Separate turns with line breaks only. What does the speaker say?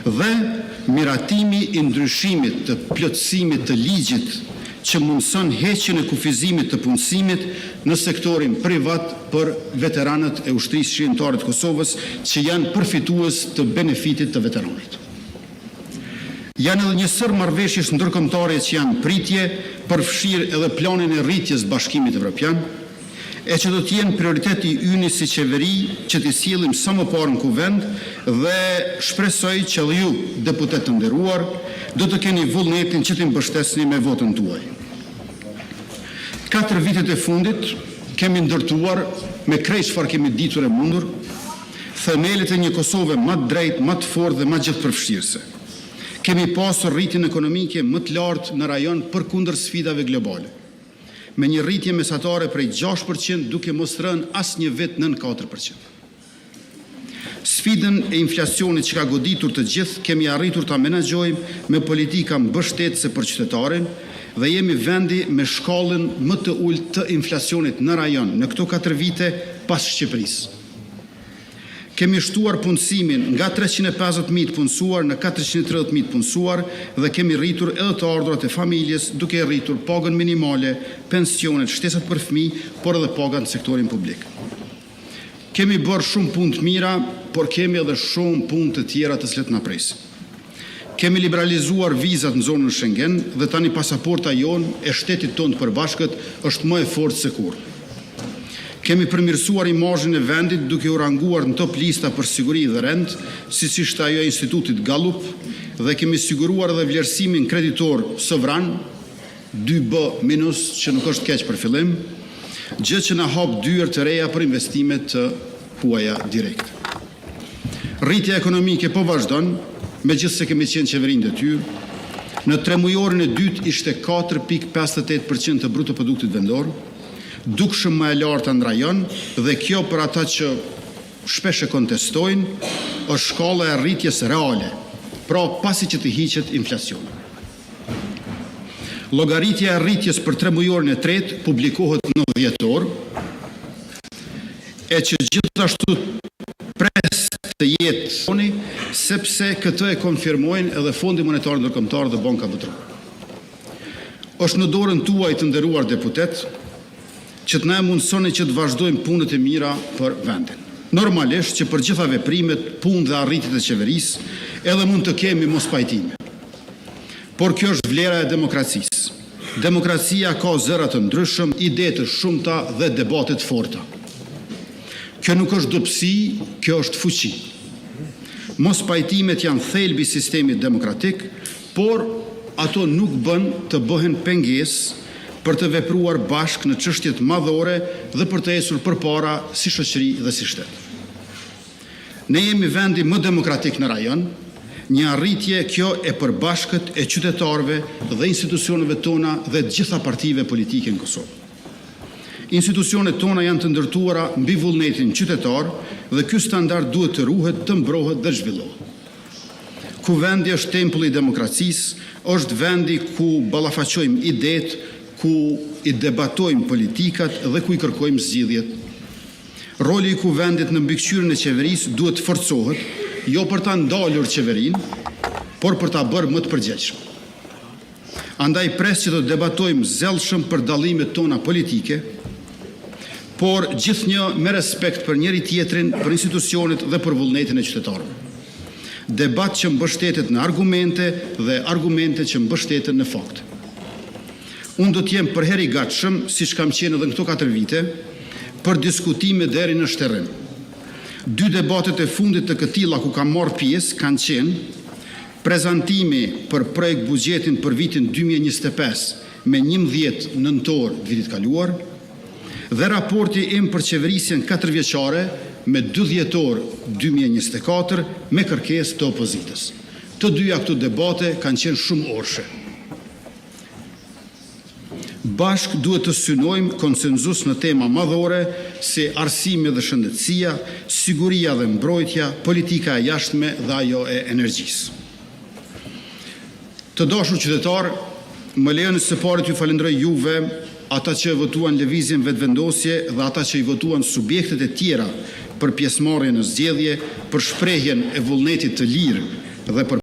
dhe miratimi i ndryshimit të plotësimit të ligjit që mundëson heqjen e kufizimit të punësimit në sektorin privat për veteranët e ushtrisë shqiptare të Kosovës që janë përfitues të benefitit të veteranëve. Janë edhe një sër marrëveshjes ndërkombëtare që janë pritje, përfshirë edhe planin e rritjes Bashkimit Evropian, e që do të jenë prioriteti ynë si qeveri që t'i sjellim sa më parë në kuvend dhe shpresoj që edhe ju, deputet të nderuar, do të keni vullnetin që t'i mbështesni me votën tuaj. 4 vitet e fundit kemi ndërtuar me krejt çfarë kemi ditur e mundur themelet e një Kosove më të drejtë, më të fortë dhe më gjithëpërfshirëse. Kemi pasur rritjen ekonomike më të lartë në rajon përkundër sfidave globale, me një rritje mesatare prej 6% duke mos rënë asnjë vit nën 4%. Sfidën e inflacionit që ka goditur të gjithë kemi arritur ta menaxhojmë me politika mbështetëse për qytetarin dhe jemi vendi me shkallën më të ulët të inflacionit në rajon në këto 4 vite pas Shqipërisë. Kemi shtuar punësimin nga 350.000 të punësuar në 430.000 të punësuar dhe kemi rritur edhe të ardhurat e familjes duke rritur pagën minimale, pensionet, shtesat për fëmijë, por edhe pagat në sektorin publik. Kemi bërë shumë punë të mira, por kemi edhe shumë punë të tjera të cilat na presin. Kemi liberalizuar vizat në zonën Schengen dhe tani pasaporta jonë e shtetit tonë të përbashkët është më e fortë se kurrë. Kemi përmirësuar imazhin e vendit duke u ranguar në top lista për siguri dhe rend, siç ishte ajo e Institutit Gallup, dhe kemi siguruar edhe vlerësimin kreditor sovran 2B- që nuk është keq për fillim, gjë që na hap dyer të reja për investimet të huaja direkte. Rritja ekonomike po vazhdon, megjithëse kemi qenë qeverinë detyrë. Në 3 mujorin e dytë ishte 4.58% të bruto produktit vendor, dukshëm më e larta në rajon, dhe kjo për ata që shpesh e kontestojnë është shkalla e rritjes reale, pra pasi që të hiqet inflacioni. Llogaritja e rritjes për 3 mujorin e tretë publikohet në dhjetor, e që gjithashtu pres të jetë sepse këtë e konfirmojnë edhe Fondi Monetar Ndërkombëtar dhe Banka Botërore. Është në dorën tuaj të nderuar deputet që të na mundsoni që të vazhdojmë punët e mira për vendin. Normalisht që për gjitha veprimet, punë dhe arritjet e qeverisë, edhe mund të kemi mos pajtime. Por kjo është vlera e demokracisë. Demokracia ka zëra të ndryshëm, ide të shumta dhe debate të forta. Kjo nuk është dobësi, kjo është fuqi. Mos pajtimet janë thelbi i sistemit demokratik, por ato nuk bën të bëhen pengesë për të vepruar bashkë në çështjet madhore dhe për të ecur përpara si shoqëri dhe si shtet. Ne jemi vendi më demokratik në rajon, një arritje kjo e përbashkët e qytetarëve dhe institucioneve tona dhe të gjitha partive politike në Kosovë. Institucionet tona janë të ndërtuara mbi vullnetin qytetar dhe ky standard duhet të ruhet, të mbrohet dhe zhvillohet. Kuvendi është tempulli i demokracisë, është vendi ku ballafaqojmë idetë, ku i debatojmë politikat dhe ku i kërkojmë zgjidhjet. Roli i kuvendit në mbikëqyrjen e qeverisë duhet të forcohet, jo për ta ndalur qeverinë, por për ta bërë më të përgjegjshme. Andaj pres që të debatojmë zellshëm për dallimet tona politike, por gjithnjë me respekt për njëri tjetrin, për institucionet dhe për vullnetin e qytetarëve. Debat që mbështetet në argumente dhe argumente që mbështeten në fakte. Unë do t'jem përherë i gatshëm, siç kam qenë edhe në këto 4 vite, për diskutime deri në shterrim. 2 debatet e fundit të këtilla ku kam marrë pjesë kanë qenë prezantimi për projekt buxhetin për vitin 2025 me 11 nëntor vitit kaluar dhe raporti im për qeverisjen 4 vjeçare me 2 dhjetor 2024 me kërkesë të opozitës. Të dyja këto debate kanë qenë shumë orshe. Bashk duhet të synojmë konsenzus në tema madhore si arsimi dhe shëndetësia, siguria dhe mbrojtja, politika e jashtme dhe ajo e energjisë. Të dashur qytetar, më lejoni së pari t'ju falenderoj juve, ata që votuan lëvizjen vetëvendosje dhe ata që i votuan subjektet e tjera për pjesëmarrje në zgjedhje, për shprehjen e vullnetit të lirë dhe për